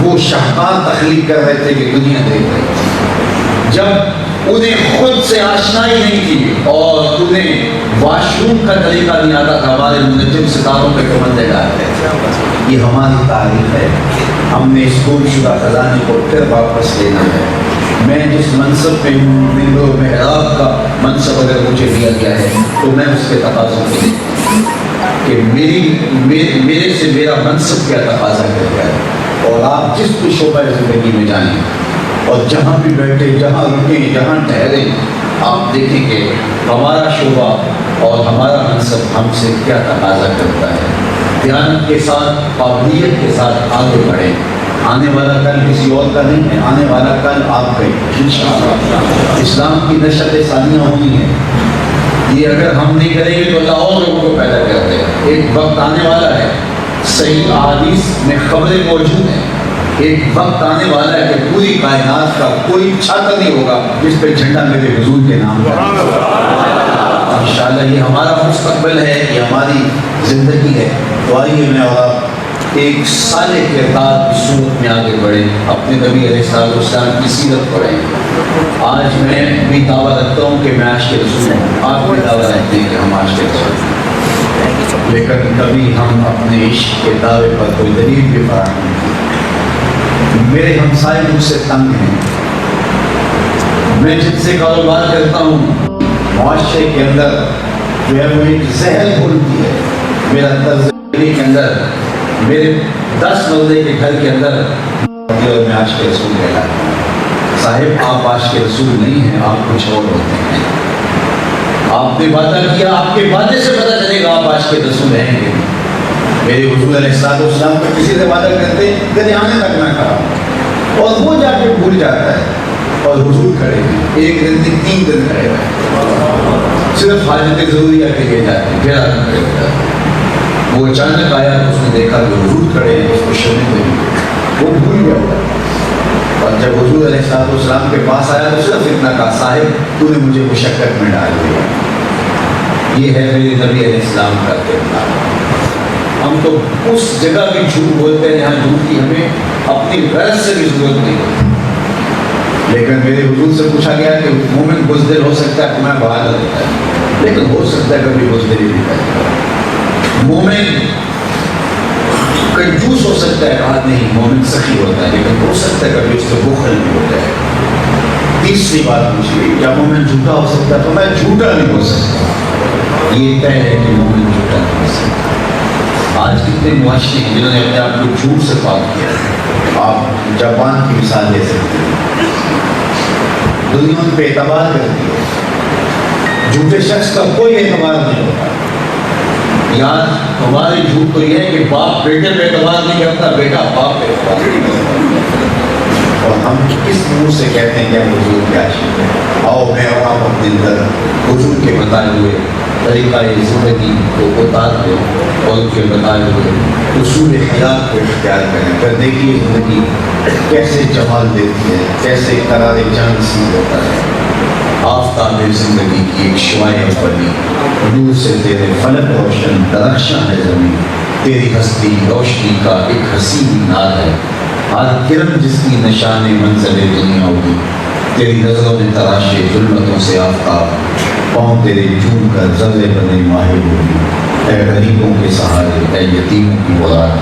وہ شاہکار تخلیق کر رہے تھے کہ دنیا دیکھ رہی تھی۔ جب انہیں خود سے آشنائی نہیں تھی اور انہیں واش روم کا طریقہ نہیں آتا تھا، ہمارے منجم ستاروں پہ کمندے ڈالتے تھے۔ یہ ہماری تاریخ ہے۔ ہم نے اس گم شدہ خزانے کو پھر واپس لینا ہے۔ میں جس منصب پہ ہوں، ممبر و محراب کا منصب اگر مجھے دیا گیا ہے تو میں اس کے تقاضوں کے کہ میرے سے میرا منصب کیا تقاضا کرتا ہے، اور آپ جس بھی شعبہ زندگی میں جائیں اور جہاں بھی بیٹھے، جہاں رکیں، جہاں ٹھہریں، آپ دیکھیں کہ ہمارا شعبہ اور ہمارا منصب ہم سے کیا تقاضا کرتا ہے۔ دیانت کے ساتھ، قابلیت کے ساتھ آگے بڑھیں۔ آنے والا کل کسی اور کا نہیں ہے، آنے والا کل آپ کا انشاءاللہ۔ اسلام کی نشت ثانیہ ہونی ہے، یہ اگر ہم نہیں کریں گے تو اللہ اور لوگوں کو پیدا کرتے ہیں۔ ایک وقت آنے والا ہے، صحیح احادیث میں خبریں موجود ہیں، ایک وقت آنے والا ہے کہ پوری کائنات کا کوئی چھاتا نہیں ہوگا جس پہ جھنڈا میرے حضور کے نام کا۔ انشاءاللہ یہ ہمارا مستقبل ہے، یہ ہماری زندگی ہے۔ تو آئیے میں اور آپ ایک صالح کردار کی صورت میں آگے بڑھیں، اپنے نبی علیہ السلام کی سیرت پڑھیں۔ آج میں بھی دعویٰ رکھتا ہوں کہ میں عاشق رسول ہوں، آپ بھی دعویٰ رکھتے ہیں کہ ہم عاشق رسول ہیں، لیکن کبھی ہم اپنے عشق کے دعوے پر کوئی دلیل بھی فراہم نہیں کی۔ میرے ہمسائے مجھ سے تنگ ہیں، میں جن سے کاروبار کرتا ہوں معاشرے کے اندر جو ہے وہ ایک زہر گھولتی ہے۔ میرا طرز زندگی کے اندر، میرے 10 مرلے کے گھر کے اندر میں عاشق رسول کہلاتا ہوں۔ صاحب آپ عاشق رسول نہیں ہیں، آپ کچھ اور ہوتے ہیں۔ آپ نے وعدہ کیا، آپ کے وعدے سے پتہ چلے گا آپ عاشق رسول ہیں کہ نہیں۔ میرے حضور علیہ السلام کو کسی سے وعدہ کرتے کدے آنے تک نہ کہا، اور وہ جا کے بھول جاتا ہے، اور حضور کھڑے ہیں 1 دن نہیں 3 دن کھڑے ہیں، صرف حاجت ضروریہ کے لیے جاتے ہیں، پھر آدمی کھڑے جاتے ہیں۔ وہ اچانک آیا تو اس نے دیکھا کہ حضور کھڑے ہیں، اس کو شرم ہوئی، وہ بھول گیا ہوگا، اور جب حضور علیہ السلام کے پاس آیا تو صرف اتنا کہا، صاحب تو نے مجھے مشقت میں ڈال دیا۔ یہ ہے میرے نبی علیہ السلام کا کردار۔ ہم تو اس جگہ بھی جھوٹ بولتے ہیں جہاں جھوٹ کی ہمیں اپنی غرض سے بھی ضرورت نہیں ہوتی، لیکن میرے حضور سے پوچھا گیا کہ مومن بزدل ہو سکتا ہے، میں بہادر ہوتا ہے، لیکن ہو سکتا ہے کبھی بزدل ہی نہیں کرتا۔ مومن کنجوس ہو سکتا ہے، کہا نہیں مومن سخی ہوتا ہے، لیکن ہو سکتا ہے کبھی اس سے بخل بھی ہو جائے۔ تیسری بات پوچھی کیا مومن جھوٹا ہو سکتا ہے؟ تو میں جھوٹا نہیں ہو سکتا، یہ طے ہے کہ مومن جھوٹا نہیں ہو سکتا۔ آج کتنے معاشرے ہیں جنہوں نے اپنے آپ کو جھوٹ سے پاک کیا ہے؟ آپ جاپان کی مثال لے سکتے ہیں، دنیا ان پہ اعتبار کرتی ہے، جھوٹے شخص کا کوئی اعتبار نہیں ہوتا۔ یار ہمارے جھوٹ تو یہ ہے کہ باپ بیٹے پہ اعتبار نہیں کرتا، بیٹا باپ پہ اعتبار نہیں کرتا، اور ہم کس منہ سے کہتے ہیں کہ ہم حضور کیا چیز ہے؟ آؤ میں اور آپ اپنے اندر حضور کے بتائے ہوئے طریقہ زندگی کو اتار دیں اور ان کے بتائے ہوئے اصول حیات کو اختیار کریں، پھر دیکھیے زندگی کیسے جمال دیتی ہے، کیسے قرار جان نصیب ہوتا ہے۔ آفتاب زندگی کی ایک شعاع بنی، نور سے تیرے فلک روشن درخشاں ہے زمین، تیری ہستی روشنی کا ایک حسین مینار ہے، ہر کرن جس کی نشان منزل دنیا ہوگی، تیری نظروں نے تراشے ظلمتوں سے آفتاب، پاؤں تیرے چوم کر ذرے بنے ماہر ہوگی، اے غریبوں کے سہارے، اے یتیموں کی مراد،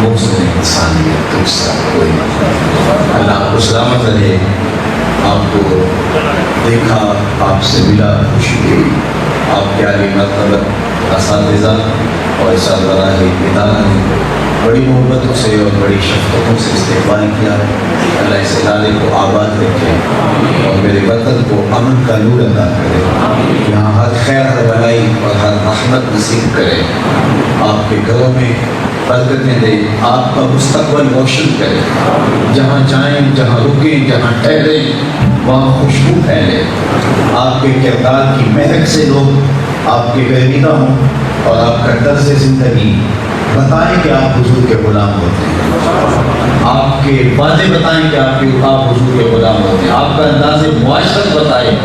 محسن انسانیت تجھ سا کوئی نہیں۔ اللہ کو سلامت رہے۔ آپ کو دیکھا، آپ سے ملا، خوشی ہوئی، آپ کے عالی مرتبہ اساتذہ اور سربراہ ادارہ نے بڑی محبتوں سے اور بڑی شفقتوں سے استقبال کیا۔ اللہ اس ادارے کو آباد رکھے اور میرے وطن کو امن کا نور عطا کرے، یہاں ہر خیر، ہر بھلائی اور ہر رحمت نصیب کرے، آپ کے گھروں میں برکتیں دے، آپ کا مستقبل روشن کرے، جہاں جائیں، جہاں رکیں، جہاں ٹھہریں وہاں خوشبو پھیلے، آپ کے کردار کی مہک سے لوگ آپ کے گرویدہ ہوں، اور آپ کا طرز زندگی بتائیں کہ آپ حضور کے غلام ہوتے ہیں، آپ کے وعدے بتائیں کہ آپ حضور کے غلام ہوتے ہیں، آپ کا انداز معاشرت بتائے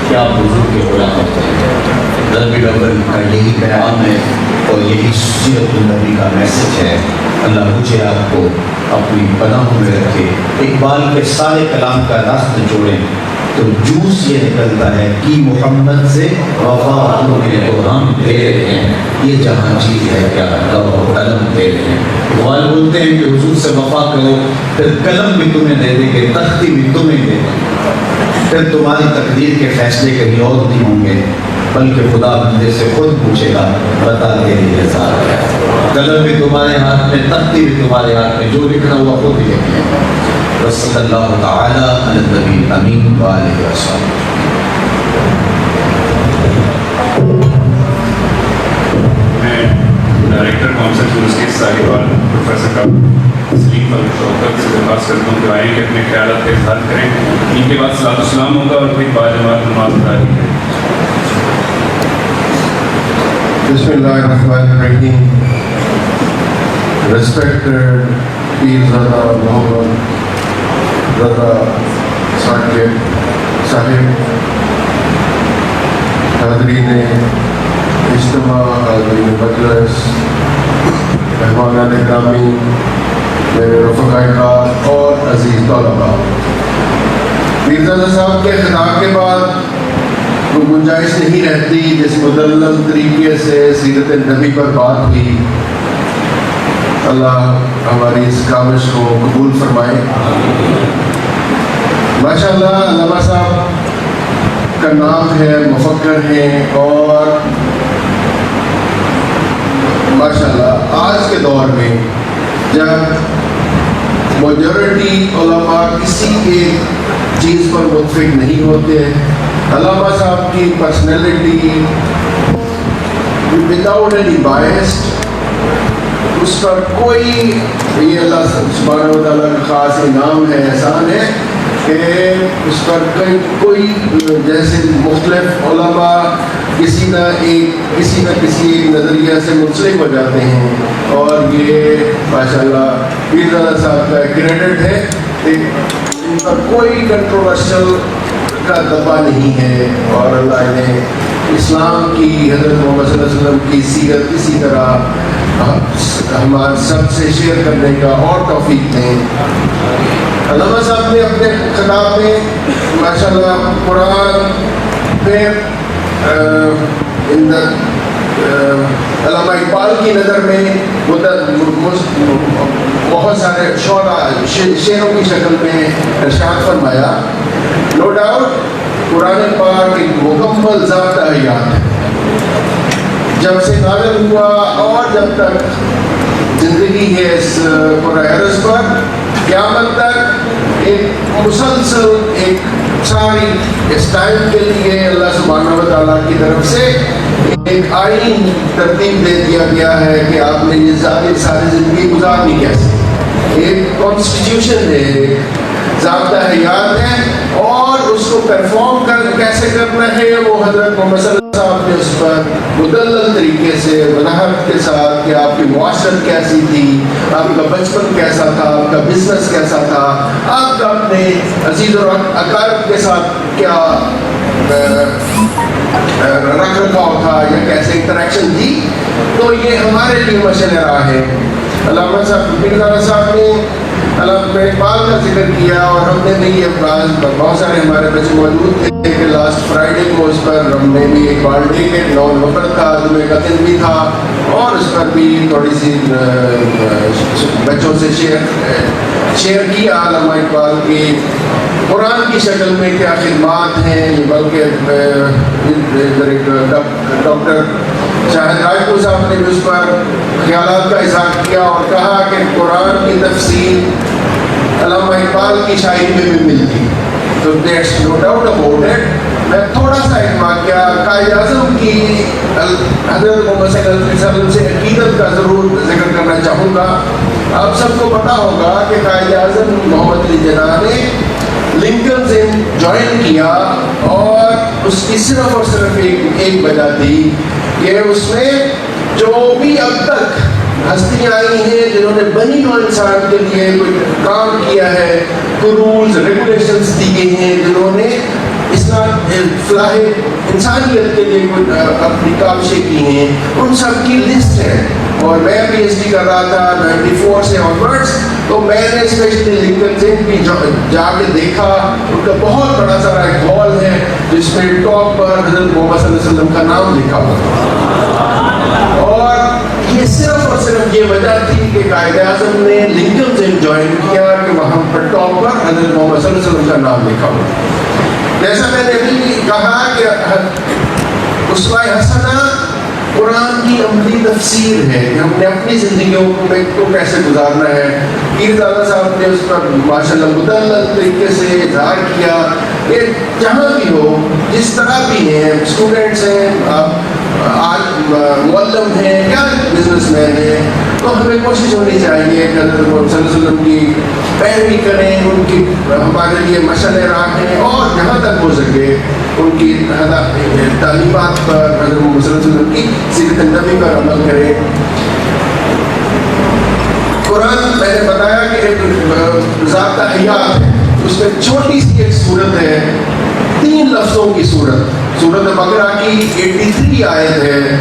کہ آپ حضور کے غلام ہوتے ہیں۔ ربیع الاول کا یہی پیغام ہے اور یہی سیرت النبی کا میسج ہے۔ اللہ مجھے آپ کو اپنی پناہوں میں رکھے، اقبال کے سارے کلام کا راستہ جوڑیں تو جوس یہ نکلتا ہے کہ محمد سے وفا تمہیں تو ہم دے رہے ہیں، یہ جہاں چیز ہے کیا لوح قلم دے رہے ہیں۔ اقبال بولتے ہیں کہ حضور سے وفا کرو، پھر قلم بھی تمہیں دے دیں گے، تختی بھی تمہیں دے دیں گے، پھر تمہاری تقدیر کے فیصلے کہیں اور نہیں ہوں گے، بلکہ خدا بندے سے خود پوچھے گا بتا تیری رضا ہے۔ قلم بھی تمہارے ہاتھ میں، تختی بھی تمہارے ہاتھ میں، جو لکھنا ہوا خود ہی لکھیں۔ وصلی اللہ تعالی علی النبی الامین وآلہ وصحبہ۔ میں ڈائریکٹر کونسل یونیورسٹی صاحبان پروفیسر کا سلیم شوکت سے درخواست کرتا ہوں کہ آئیں کہ اپنے خیالات کا اظہار کریں، ان کے بعد صلاۃ السلام ہوگا اور پھر باجماعت نماز ادا کی جائے۔ بسم اللہ الرحمن الرحیم۔ Respected پیر رضا محمد رضا صاحب، حاضرین اجتماع، حاضرین مجلس، مہمانان گرامی، میرے رفقائے کار اور عزیز طلباء، پیر رضا صاحب کے خطاب کے بعد کوئی گنجائش نہیں رہتی جس مدلل طریقے سے سیرت نبی پر بات ہوئی۔ اللہ ہماری اس کاوش کو قبول فرمائے۔ ماشاءاللہ علامہ صاحب کا نام ہے، مفکر ہیں، اور ماشاءاللہ آج کے دور میں جب میجورٹی علماء کسی ایک چیز پر متفق نہیں ہوتے، علامہ صاحب کی پرسنالٹی وداؤٹ اینی بائسڈ، اس پر کوئی، یہ اللہ سبحانہ و تعالیٰ کا خاص انعام ہے، احسان ہے کہ اس پر کوئی جیسے مختلف علماء کسی نہ کسی ایک نظریہ سے منسلک ہو جاتے ہیں، اور یہ ماشاءاللہ پیر رضا صاحب کا کریڈٹ ہے کہ ان پر کوئی کنٹروورشل کا دبا نہیں ہے، اور اللہ نے اسلام کی، حضرت محمد صلی اللہ علیہ وسلم کی سیرت اسی طرح ہمارے سب سے شیئر کرنے کا اور توفیق دیں۔ علامہ صاحب نے اپنے خطاب میں ماشاءاللہ قرآن میں علامہ اقبال کی نظر میں بہت سارے شعروں کی شکل میں ارشاد فرمایا. نو ڈاؤٹ قرآن پاک ایک مکمل ذات حیات ہے. جب سے نازل ہوا اور جب تک زندگی ہے اس عرض پر قیامت تک ایک مسلسل ایک ساری اس ٹائم کے لیے اللہ سبحانہ و تعالیٰ کی طرف سے ایک آئین ترتیب دے دیا گیا ہے کہ آپ نے یہ ساری زندگی گزارنی کیسے. ایک کانسٹیٹیوشن ہے, ضابطہ حیات ہے, اور اس کو پرفارم کیسے کرنا ہے وہ حضرت محمد صلی اللہ علیہ وسلم صاحب نے اس پر مدلل طریقے سے وضاحت کے ساتھ کہ آپ کی معاشرت کیسی تھی, آپ کا بچپن کیسا تھا, آپ کا بزنس کیسا تھا, آپ کا اپنے عزیز اور اقارب کے ساتھ کیا رکھ رکھاؤ تھا یا کیسے انٹریکشن تھی. تو یہ ہمارے لیے مشعل راہ ہے. علامہ صاحب نے علامہ اقبال کا ذکر کیا اور ہم نے بھی یہ بہت سارے ہمارے بچے موجود تھے کہ لاسٹ فرائیڈے کو اس پر ہم نے بھی اقبال ڈے کے 9 نومبر تھا, جمعے کا دن بھی تھا, اور اس پر بھی تھوڑی سی بچوں سے شیئر کیا علامہ اقبال کی قرآن کی شکل میں کیا خدمات ہیں. بلکہ ڈاکٹر شاہد راج پور صاحب نے بھی اس پر خیالات کا اظہار کیا اور کہا کہ قرآن کی تفسیر علامہ اقبال کی شاعری میں بھی ملتی. تو that's no doubt about it. میں تھوڑا سا ایک واقعہ قائد اعظم کی حضرت محمد صلی اللہ علیہ وسلم سے عقیدت کا ضرور ذکر کرنا چاہوں گا. آپ سب کو پتا ہوگا کہ قائد اعظم محمد علی جناح نے لنکن سے جوائن کیا اور اس کی صرف اور صرف ایک وجہ تھی کہ اس میں جو بھی اب تک ہستیاں آئی ہیں جنہوں نے بنی نوع انسان کے لیے کوئی کام کیا ہے, کوئی رولز ریگولیشنز دیے ہیں, جنہوں نے فلاح انسانیت کے لیے اپنی کاوشیں کی ہیں, ان سب کی لسٹ ہے. اور میں پی ایچ ڈی کر رہا تھا 94 سے آنورڈس, تو میں نے اسپیشلی لنکن سے بھی جا کے دیکھا. ان کا بہت بڑا سارا ایک ہال ہے جس میں ٹاپ پر حضرت محمد صلی اللہ علیہ وسلم کا نام لکھا ہوا, اور یہ صرف اور صرف یہ وجہ تھی کہ قائد اعظم نے لنکن سے جوائن کیا کہ وہاں پر ٹاپ پر حضرت محمد صلی اللہ علیہ وسلم کا نام لکھا ہوا. جیسا میں نے ابھی کہا کہ اسوہ حسنہ قرآن کی عملی تفسیر ہے کہ ہم نے اپنی زندگیوں کو کیسے گزارنا ہے. پیر دادا صاحب نے اس پر ماشاءاللہ مدلل طریقے سے اظہار کیا کہ جہاں بھی ہو, جس طرح بھی ہیں, اسٹوڈنٹس ہیں, آج معلم ہیں یا بزنس مین ہیں, تو ہمیں کوشش ہونی چاہیے کہ حضرت محمد صلی اللہ علیہ وسلم کی پیروی کریں. ان کی ہمارے لیے مشعل راہ ہیں, اور جہاں تک ہو سکے ان کی تعلیمات پر, حضرت محمد صلی اللہ علیہ وسلم کی سیرت النبی پر عمل کریں. قرآن میں نے بتایا کہ ایک ضابطہ حیات ہے, اس میں چھوٹی سی ایک صورت ہے, 3 لفظوں کی صورت. سورۃ بقرہ کی 83 آیت ہے,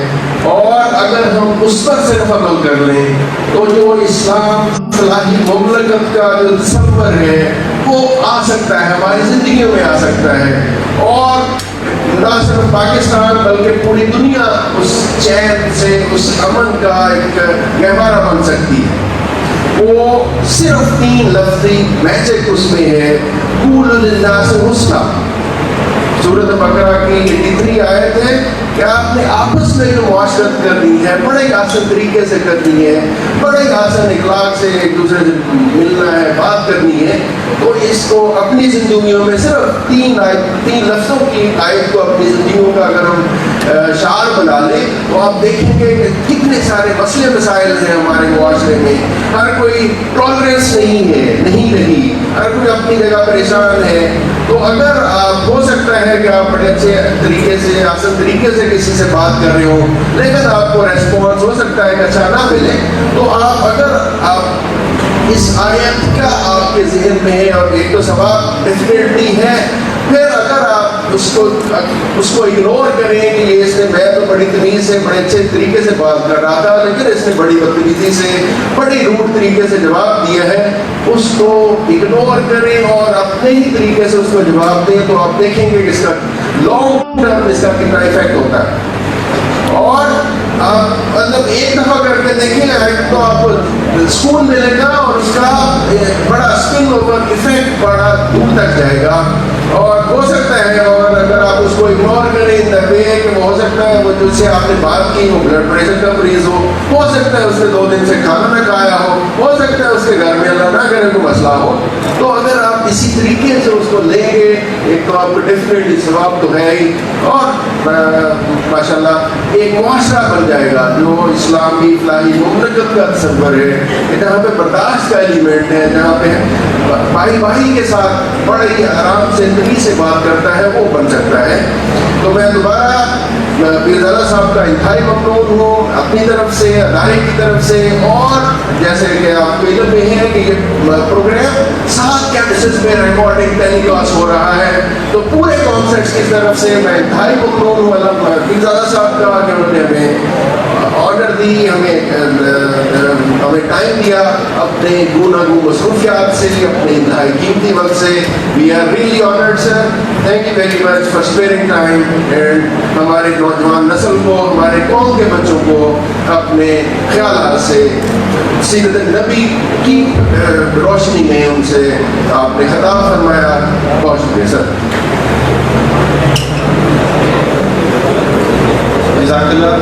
اور اگر ہم اس پر صرف عمل کر لیں تو جو اسلام فلاحی مملکت کا جو تصور ہے وہ آ سکتا ہے, ہماری زندگیوں میں آ سکتا ہے, اور نہ صرف پاکستان بلکہ پوری دنیا اس چین سے, اس امن کا ایک گہوارہ بن سکتی ہے. وہ صرف 3 لفظی میجک اس میں ہے, قولوا للناس حسنا. سورۃ بقرہ کی 83 آیت ہے کہ آپ نے آپس میں جو معاشرت کرنی ہے بڑے آسان طریقے سے کرنی ہے, بڑے آسان اخلاق سے ایک دوسرے سے ملنا ہے, بات کرنی ہے. تو اس کو اپنی زندگیوں میں صرف 3 لفظوں کی آیت کو اپنی زندگیوں کا اگر ہم شعار بنا لیں تو آپ دیکھیں گے کہ کتنے سارے مسئلے مسائل ہیں ہمارے معاشرے میں. ہر کوئی ٹالرنس نہیں رہی, ہر کوئی اپنی جگہ پریشان ہے. تو اگر آپ ہو سکتا ہے کہ آپ بڑے اچھے طریقے سے, آسان طریقے سے کسی سے بات کر رہے ہو, لیکن آپ کو ریسپانس ہو سکتا ہے کہ اچھا نہ ملے, تو آپ اس آیت کا آپ کے ذہن میں ہے, اور ایک تو ثواب ڈیفینیٹلی ہے. پھر اگر آپ اس کو اگنور کریں کہ یہ اس نے, میں تو بڑی تمیز سے بڑے اچھے طریقے سے بات کر رہا تھا لیکن اس نے بڑی بدتمیزی سے, بڑی روڈ طریقے سے جواب دیا ہے, اس کو اگنور کریں اور اپنے ہی طریقے سے اس کو جواب دیں, تو آپ دیکھیں گے کہ اس کا لانگ ٹرم اس کا کتنا افیکٹ ہوتا ہے. اور آپ مطلب ایک دفعہ کر کے دیکھیں تو آپ کو سکون ملے گا, اور اس کا بڑا اسپن اوور افیکٹ بڑا دور تک جائے گا. اور ہو سکتا ہے, اور اگر آپ اس کو اگنور کریں ان دا وے کہ ہو سکتا ہے وہ جس سے آپ نے بات کی وہ بلڈ پریشر کا مریض ہو سکتا ہے اس نے 2 دن سے کھانا نہ کھایا ہو سکتا ہے اس کے گھر میں اللہ نہ کرے کوئی مسئلہ ہو. تو اگر آپ اسی طریقے سے اس کو لیں گے, ایک تو آپ کو ڈیفینیٹلی ثواب تو ہے ہی, اور ماشاء اللہ ایک معاشرہ بن جائے گا جو اسلامی فلاحی مملکت کا تصور ہے, جہاں پہ برداشت کا ایلیمنٹ ہے, جہاں پہ بھائی کے ساتھ بڑے ہی آرام سے سے بات کرتا ہے, وہ بن سکتا ہے. تو میں دوبارہ پیرزادہ صاحب کا انتہائی ممنون ہوں اپنی طرف سے, ادارے کی طرف سے, اور جیسے کہ آپ کو علم میں ہے کہ یہ پروگرام 7 کیمپسز میں ریکارڈنگ ٹیلی کلاس ہو رہا ہے, تو پورے کانسرٹس کی طرف سے میں انتہائی ممنون ہوں پیرزادہ صاحب کا کہ انہوں نے ہمیں آرڈر دی, ہمیں ٹائم دیا اپنے گوناگوں مصروفیات سے, اپنے انتہائی قیمتی وقت سے. We are really honoured sir, thank you very much for sparing time, and ہمارے نوجوان نسل کو, ہمارے قوم کے بچوں کو اپنے خیالات سے سیرت نبی کی روشنی میں ان سے آپ نے خطاب فرمایا. بہت شکریہ سر. جزاک اللہ.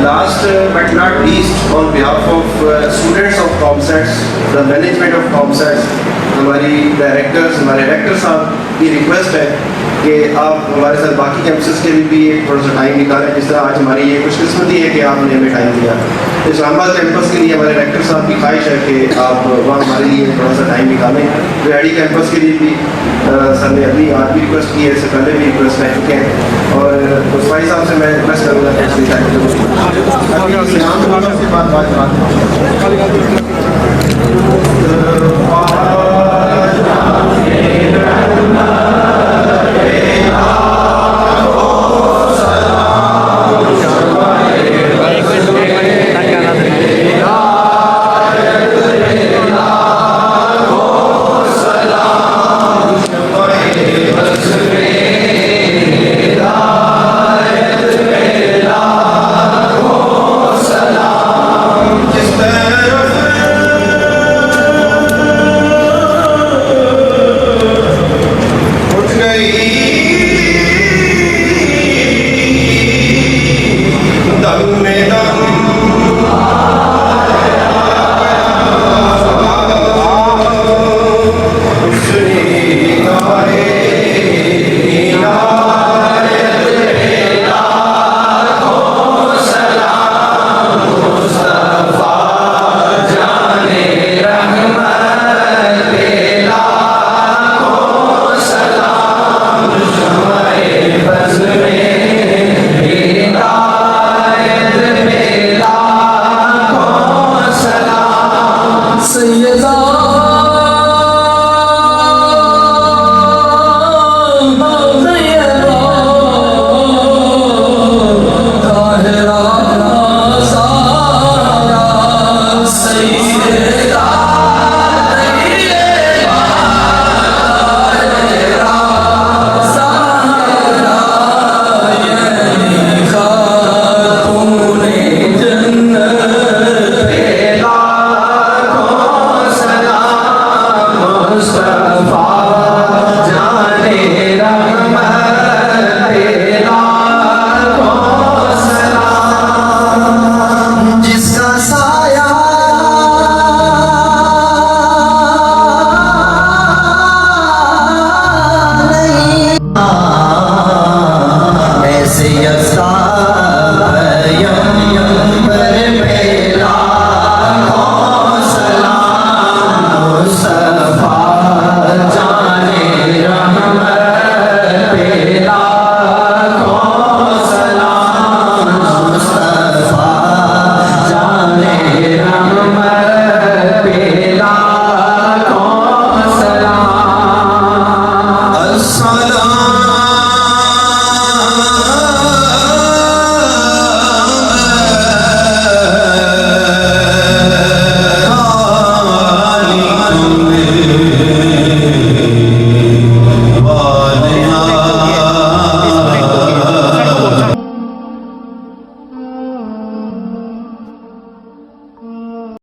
Last but not least, on behalf of students of ComSets, the management of ComSets, ہماری ڈائریکٹرز, ہمارے ڈائریکٹر صاحب کی ریکویسٹ ہے کہ آپ ہمارے ساتھ باقی کیمپسز کے بھی ایک تھوڑا سا ٹائم نکالیں, جس طرح آج ہماری یہ خوش قسمتی ہے کہ آپ نے ہمیں ٹائم دیا. اسلام آباد کیمپس کے لیے ہمارے ڈائریکٹر صاحب کی خواہش ہے کہ آپ وہاں ہمارے لیے تھوڑا سا ٹائم نکالیں. ریاڑی کیمپس کے لیے بھی سر نے ابھی آج بھی ریکویسٹ کی ہے, اس سے پہلے بھی ریکویسٹ کر چکے ہیں, اور عثمانی صاحب سے میں ریکویسٹ کروں گا کہ